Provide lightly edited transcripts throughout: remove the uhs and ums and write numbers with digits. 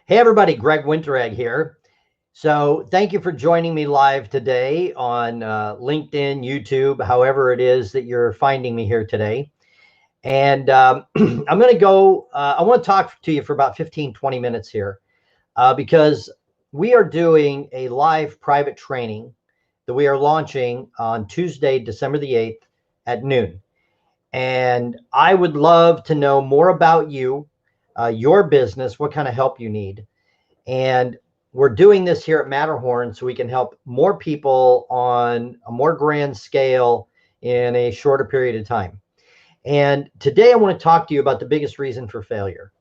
Hey everybody, Greg Wintereg here. So thank you for joining me live today on LinkedIn, YouTube, however it is that you're finding me here today. And I'm going to go, I want to talk to you for about 15, 20 minutes here because we are doing a live private training that we are launching on Tuesday, December the 8th at noon. And I would love to know more about you, your business, what kind of help you need. And we're doing this here at Matterhorn so we can help more people on a more grand scale in a shorter period of time. And today I want to talk to you about the biggest reason for failure.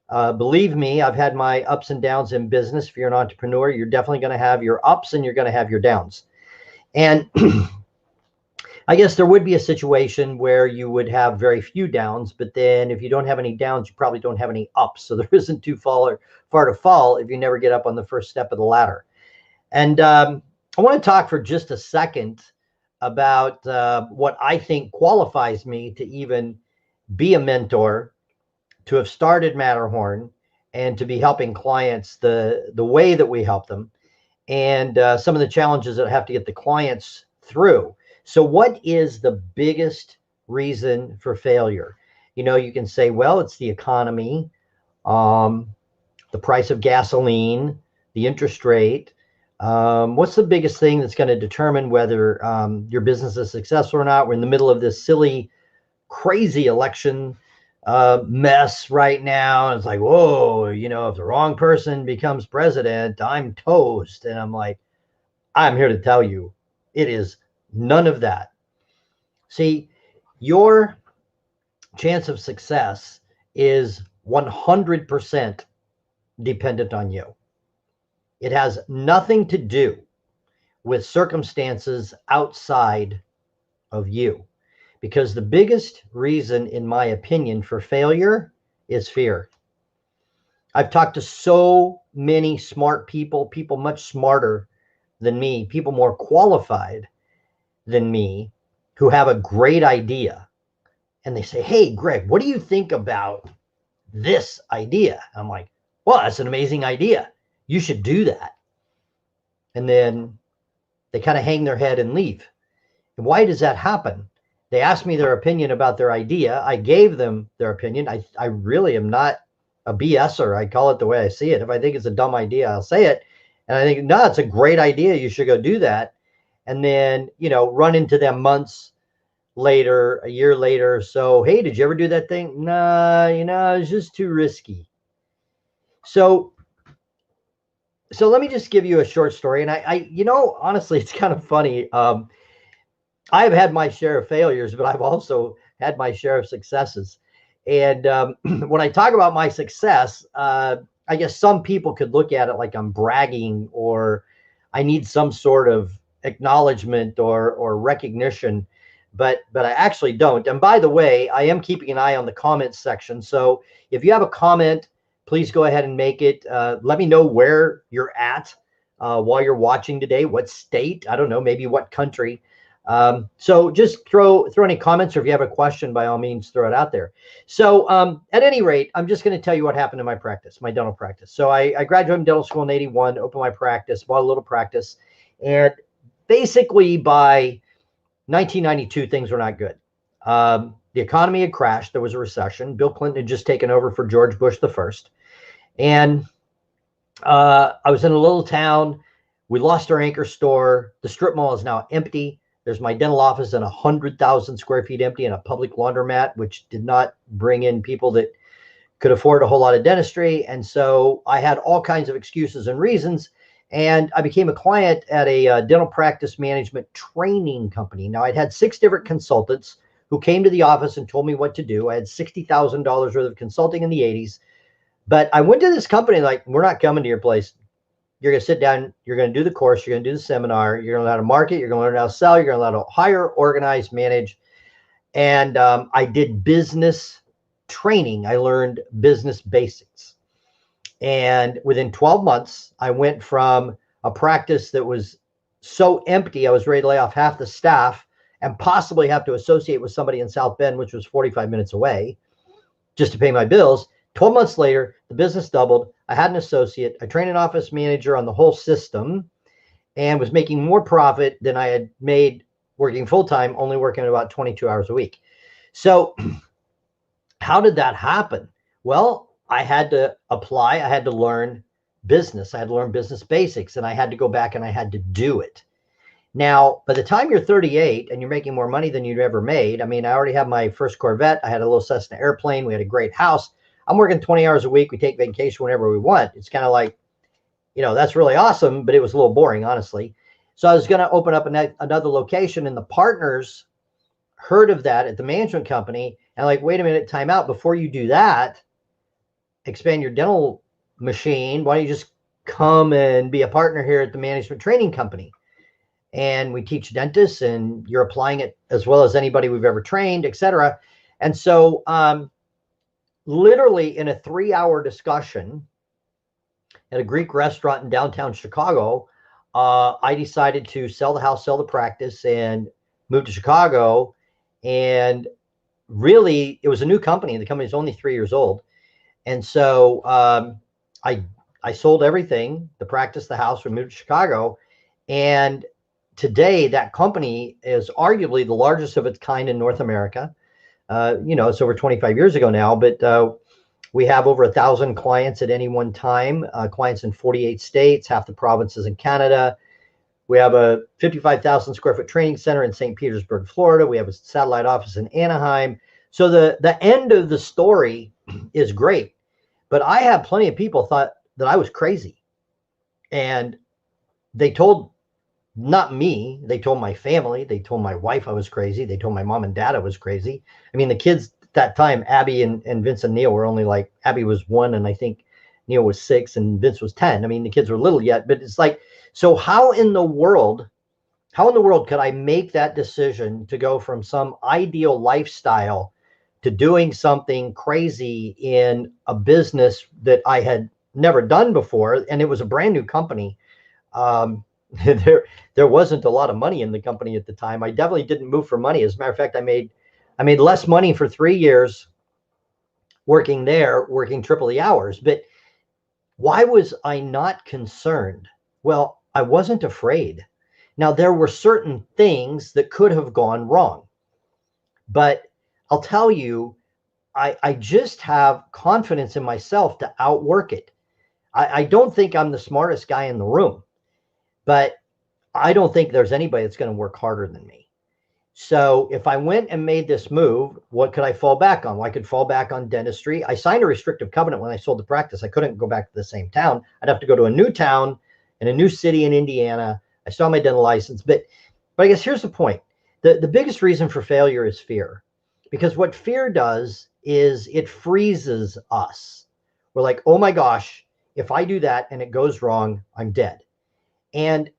Believe me, I've had my ups and downs in business. If you're an entrepreneur, you're definitely going to have your ups and you're going to have your downs. And I guess there would be a situation where you would have very few downs, but then if you don't have any downs, you probably don't have any ups. So there isn't too far to fall if you never get up on the first step of the ladder. And I want to talk for just a second about what I think qualifies me to even be a mentor, to have started Matterhorn, and to be helping clients the way that we help them, and some of the challenges that I have to get the clients through. So what is the biggest reason for failure? You know, you can say, well, it's the economy, the price of gasoline, the interest rate. What's the biggest thing that's going to determine whether your business is successful or not? We're in the middle of this silly, crazy election mess right now. And it's like, whoa, you know, if the wrong person becomes president, I'm toast. And I'm like, I'm here to tell you, it is none of that. See, your chance of success is 100% dependent on you. It has nothing to do with circumstances outside of you, because the biggest reason, in my opinion, for failure is fear. I've talked to so many smart people much smarter than me, people more qualified than me, who have a great idea. And they say, hey, Greg, what do you think about this idea? I'm like, well, that's an amazing idea. You should do that. And then they kind of hang their head and leave. And why does that happen? They asked me their opinion about their idea. I gave them their opinion. I really am not a BSer. I call it the way I see it. If I think it's a dumb idea, I'll say it. And I think, no, it's a great idea. You should go do that. And then, you know, run into them months later, a year later. So, hey, did you ever do that thing? Nah, you know, it's just too risky. So let me just give you a short story. And I you know, honestly, it's kind of funny. I've had my share of failures, but I've also had my share of successes. And when I talk about my success, I guess some people could look at it like I'm bragging or I need some sort of acknowledgement or recognition, but I actually don't. And by the way, I am keeping an eye on the comments section. So if you have a comment, please go ahead and make it. Let me know where you're at while you're watching today, what state, I don't know, maybe what country. So just throw any comments, or if you have a question, by all means, throw it out there. So at any rate, I'm just going to tell you what happened in my practice, my dental practice. So I graduated from dental school in 81, opened my practice, bought a little practice. And basically by 1992, things were not good. The economy had crashed. There was a recession. Bill Clinton had just taken over for George Bush the first. And I was in a little town. We lost our anchor store. The strip mall is now empty. There's my dental office and 100,000 square feet empty, and a public laundromat, which did not bring in people that could afford a whole lot of dentistry. And so I had all kinds of excuses and reasons. And I became a client at a dental practice management training company. Now, I'd had 6 different consultants who came to the office and told me what to do. I had $60,000 worth of consulting in the 80s. But I went to this company like, we're not coming to your place. You're going to sit down. You're going to do the course. You're going to do the seminar. You're going to learn how to market. You're going to learn how to sell. You're going to learn how to hire, organize, manage. And I did business training. I learned business basics. And within 12 months, I went from a practice that was so empty, I was ready to lay off half the staff and possibly have to associate with somebody in South Bend, which was 45 minutes away, just to pay my bills, 12 months later, the business doubled. I had an associate. I trained an office manager on the whole system and was making more profit than I had made working full-time, only working about 22 hours a week. So how did that happen? Well, I had to apply. I had to learn business. I had to learn business basics, and I had to go back and I had to do it. Now, by the time you're 38 and you're making more money than you'd ever made, I mean, I already have my first Corvette. I had a little Cessna airplane. We had a great house. I'm working 20 hours a week. We take vacation whenever we want. It's kind of like, that's really awesome, but it was a little boring, honestly. So I was going to open up another location, and the partners heard of that at the management company and like, wait a minute, time out. Before you do that, expand your dental machine. Why don't you just come and be a partner here at the management training company? And we teach dentists, and you're applying it as well as anybody we've ever trained, etc. And so literally in a 3-hour discussion at a Greek restaurant in downtown Chicago, I decided to sell the house, sell the practice, and move to Chicago. And really, it was a new company. The company is only 3 years old. And so I sold everything, the practice, the house, we moved to Chicago. And today, that company is arguably the largest of its kind in North America. It's over 25 years ago now, but we have over 1,000 clients at any one time, clients in 48 states, half the provinces in Canada. We have a 55,000 square foot training center in St. Petersburg, Florida. We have a satellite office in Anaheim. So the end of the story is great, but I had plenty of people thought that I was crazy. And they told, not me, they told my family, they told my wife I was crazy. They told my mom and dad I was crazy. I mean, the kids at that time, Abby and Vince and Neil were only like, Abby was 1 and I think Neil was 6 and Vince was 10. I mean, the kids were little yet, but it's like, so how in the world could I make that decision to go from some ideal lifestyle to doing something crazy in a business that I had never done before? And it was a brand new company. There wasn't a lot of money in the company at the time. I definitely didn't move for money. As a matter of fact, I made less money for 3 years working there, working triple the hours. But why was I not concerned? Well, I wasn't afraid. Now, there were certain things that could have gone wrong, but I'll tell you, I just have confidence in myself to outwork it. I don't think I'm the smartest guy in the room, but I don't think there's anybody that's going to work harder than me. So if I went and made this move, what could I fall back on? Well, I could fall back on dentistry. I signed a restrictive covenant when I sold the practice. I couldn't go back to the same town. I'd have to go to a new town in a new city in Indiana. I still have my dental license, but I guess here's the point. The biggest reason for failure is fear, because what fear does is it freezes us. We're like, oh my gosh, if I do that and it goes wrong, I'm dead. And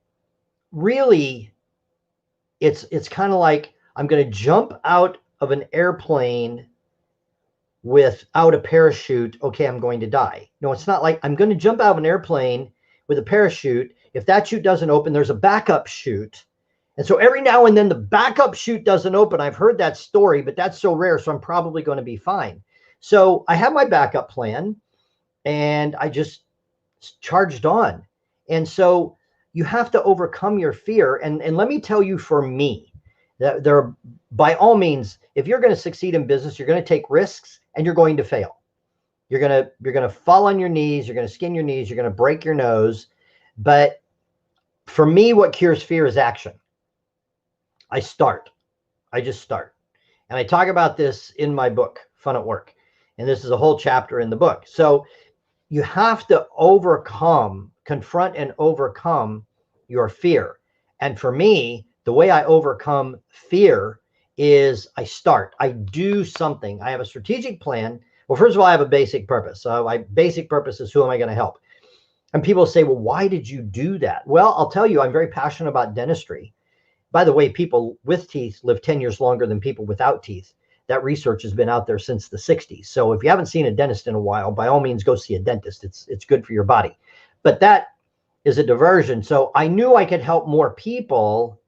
really, it's kind of like I'm going to jump out of an airplane without a parachute. Okay, I'm going to die. No, it's not like I'm going to jump out of an airplane with a parachute. If that chute doesn't open, there's a backup chute. And so every now and then the backup chute doesn't open. I've heard that story, but that's so rare. So I'm probably going to be fine. So I have my backup plan and I just charged on. And so you have to overcome your fear. And let me tell you, for me, that there, by all means, if you're going to succeed in business, you're going to take risks and you're going to fail. You're going to fall on your knees. You're going to skin your knees. You're going to break your nose. But for me, what cures fear is action. I just start. And I talk about this in my book, Fun at Work. And this is a whole chapter in the book. So you have to confront and overcome your fear. And for me, the way I overcome fear is I start. I do something. I have a strategic plan. Well, first of all, I have a basic purpose. So my basic purpose is, who am I going to help? And people say, well, why did you do that? Well, I'll tell you, I'm very passionate about dentistry. By the way, people with teeth live 10 years longer than people without teeth. That research has been out there since the 60s. So if you haven't seen a dentist in a while, by all means, go see a dentist. It's good for your body. But that is a diversion. So I knew I could help more people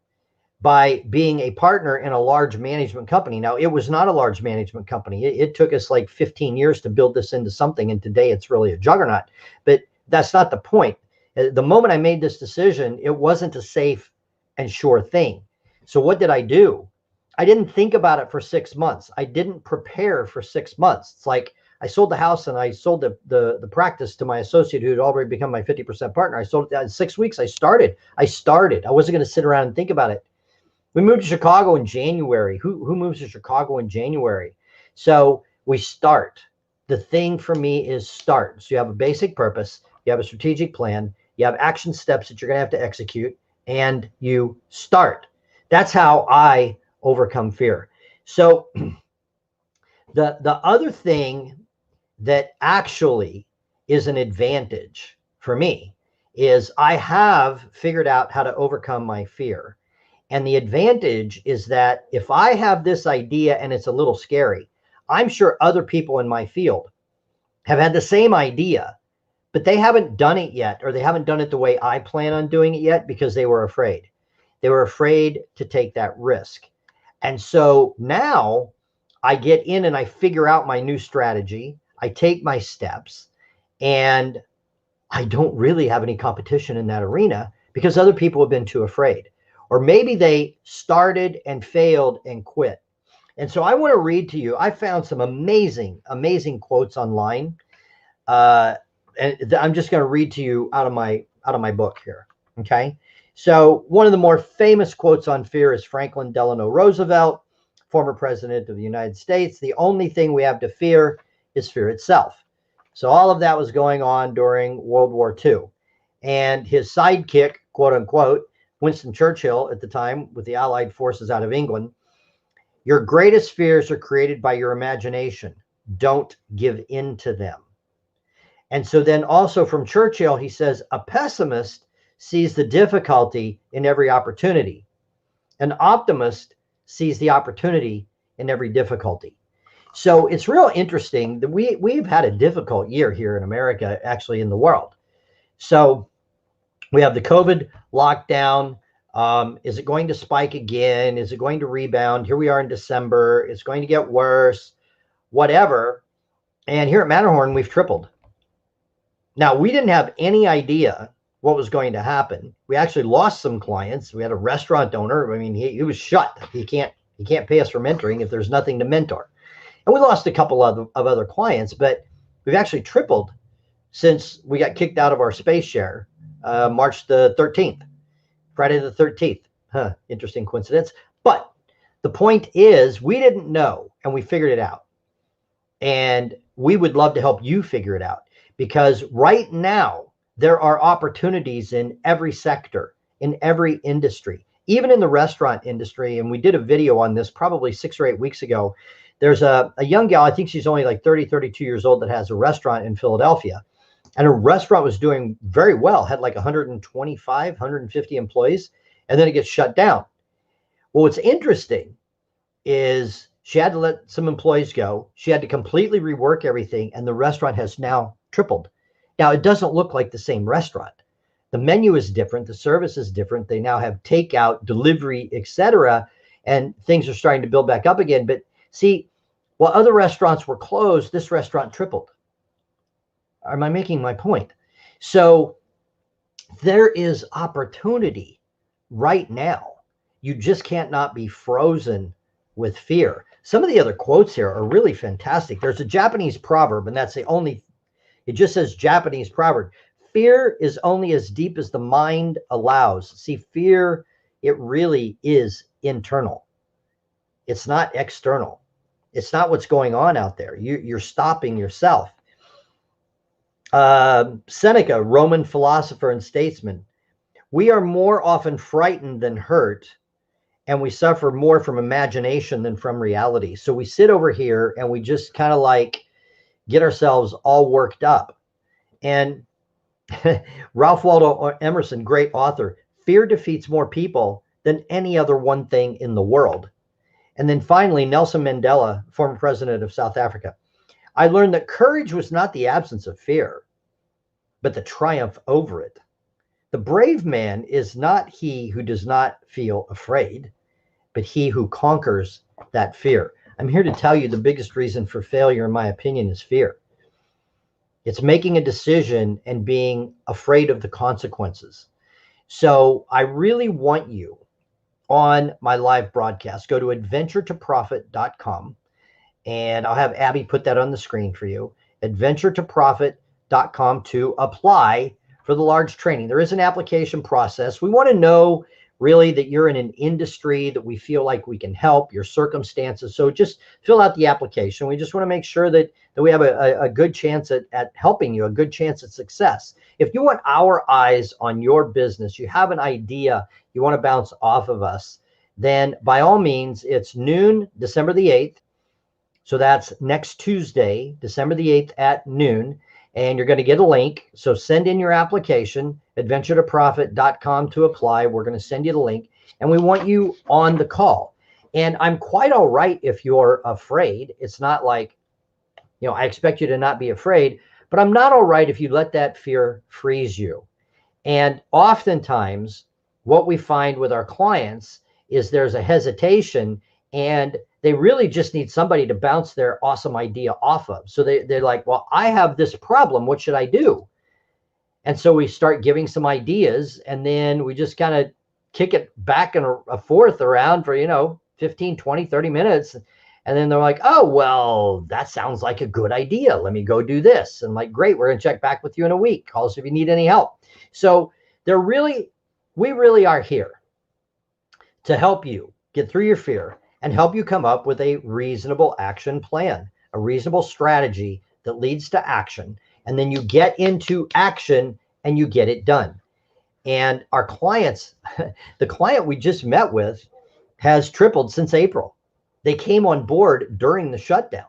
by being a partner in a large management company. Now, it was not a large management company. It took us like 15 years to build this into something, and today it's really a juggernaut. But that's not the point. The moment I made this decision, it wasn't a safe and sure thing. So what did I do? I didn't think about it for 6 months. I didn't prepare for 6 months. It's like I sold the house and I sold the practice to my associate who had already become my 50% partner. I sold it in 6 weeks. I started. I wasn't going to sit around and think about it. We moved to Chicago in January. Who moves to Chicago in January? So we start. The thing for me is start. So you have a basic purpose, you have a strategic plan, you have action steps that you're going to have to execute, and you start. That's how I overcome fear. So the other thing that actually is an advantage for me is I have figured out how to overcome my fear. And the advantage is that if I have this idea and it's a little scary, I'm sure other people in my field have had the same idea, but they haven't done it yet, or they haven't done it the way I plan on doing it yet because they were afraid. They were afraid to take that risk. And so now I get in and I figure out my new strategy. I take my steps, and I don't really have any competition in that arena because other people have been too afraid. Or maybe they started and failed and quit. And so I want to read to you. I found some amazing, amazing quotes online. And I'm just going to read to you out of my book here. Okay. So one of the more famous quotes on fear is Franklin Delano Roosevelt, former president of the United States. The only thing we have to fear is fear itself. So all of that was going on during World War II. And his sidekick, quote unquote, Winston Churchill at the time with the Allied forces out of England, your greatest fears are created by your imagination. Don't give in to them. And so then also from Churchill, he says, a pessimist sees the difficulty in every opportunity. An optimist sees the opportunity in every difficulty. So it's real interesting that we've had a difficult year here in America, actually in the world. So we have the COVID lockdown. Is it going to spike again? Is it going to rebound? Here we are in December. It's going to get worse, whatever. And here at Matterhorn, we've tripled. Now, we didn't have any idea what was going to happen. We actually lost some clients. We had a restaurant owner. I mean, he was shut. He can't pay us for mentoring if there's nothing to mentor. And we lost a couple of other clients, but we've actually tripled since we got kicked out of our space share, March the 13th, Friday the 13th. Huh, interesting coincidence. But the point is, we didn't know, and we figured it out. And we would love to help you figure it out, because right now there are opportunities in every sector, in every industry, even in the restaurant industry. And we did a video on this probably 6 or 8 weeks ago. There's a young gal, I think she's only like 30, 32 years old, that has a restaurant in Philadelphia. And her restaurant was doing very well, had like 125, 150 employees, and then it gets shut down. Well, what's interesting is she had to let some employees go. She had to completely rework everything, and the restaurant has now tripled. Now, it doesn't look like the same restaurant. The menu is different. The service is different. They now have takeout, delivery, etc., and things are starting to build back up again. But see, while other restaurants were closed, this restaurant tripled. Am I making my point? So there is opportunity right now. You just can't not be frozen with fear. Some of the other quotes here are really fantastic. There's a Japanese proverb, and that's the only, it just says Japanese proverb. Fear is only as deep as the mind allows. See, fear, it really is internal. It's not external. It's not what's going on out there. You're stopping yourself. Seneca, Roman philosopher and statesman. We are more often frightened than hurt, and we suffer more from imagination than from reality. So we sit over here and we just kind of like get ourselves all worked up. And Ralph Waldo Emerson, great author, fear defeats more people than any other one thing in the world. And then finally, Nelson Mandela, former president of South Africa. I learned that courage was not the absence of fear, but the triumph over it. The brave man is not he who does not feel afraid, but he who conquers that fear. I'm here to tell you the biggest reason for failure, in my opinion, is fear. It's making a decision and being afraid of the consequences. So I really want you on my live broadcast. Go to adventuretoprofit.com, and I'll have Abby put that on the screen for you. Adventuretoprofit.com to apply for the large training. There is an application process. We want to know really that you're in an industry that we feel like we can help, your circumstances. So just fill out the application. We just want to make sure that we have a good chance at helping you, a good chance at success. If you want our eyes on your business, you have an idea, you want to bounce off of us, then by all means, it's noon, December the 8th. So that's next Tuesday, December the 8th at noon. And you're going to get a link. So send in your application, adventuretoprofit.com to apply. We're going to send you the link, and we want you on the call. And I'm quite all right if you're afraid. It's not like, I expect you to not be afraid, but I'm not all right if you let that fear freeze you. And oftentimes what we find with our clients is there's a hesitation, and they really just need somebody to bounce their awesome idea off of. So they're like, well, I have this problem. What should I do? And so we start giving some ideas, and then we just kind of kick it back and forth around for, 15, 20, 30 minutes. And then they're like, oh, well, that sounds like a good idea. Let me go do this. And like, great, we're going to check back with you in a week. Call us if you need any help. So we really are here to help you get through your fear and help you come up with a reasonable action plan, a reasonable strategy that leads to action. And then you get into action and you get it done. And our clients, the client we just met with has tripled since April. They came on board during the shutdown.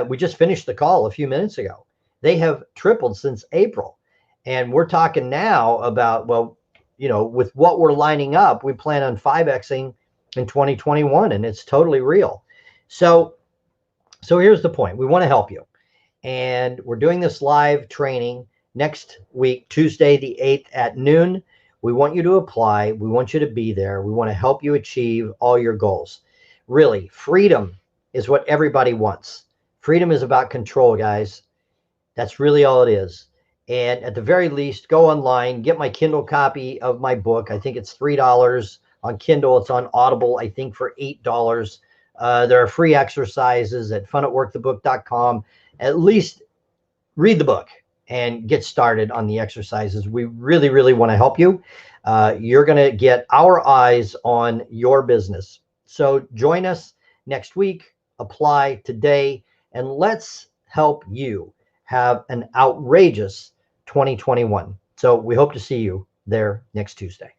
We just finished the call a few minutes ago. They have tripled since April. And we're talking now about, well, with what we're lining up, we plan on 5Xing in 2021, and it's totally real. So here's the point. We want to help you. And we're doing this live training next week, Tuesday the 8th at noon. We want you to apply. We want you to be there. We want to help you achieve all your goals. Really, freedom is what everybody wants. Freedom is about control, guys. That's really all it is. And at the very least, go online, get my Kindle copy of my book. I think it's $3 on Kindle. It's on Audible, I think, for $8. There are free exercises at funatworkthebook.com. At least read the book and get started on the exercises. We really, really want to help you. You're going to get our eyes on your business. So join us next week, apply today, and let's help you have an outrageous 2021. So we hope to see you there next Tuesday.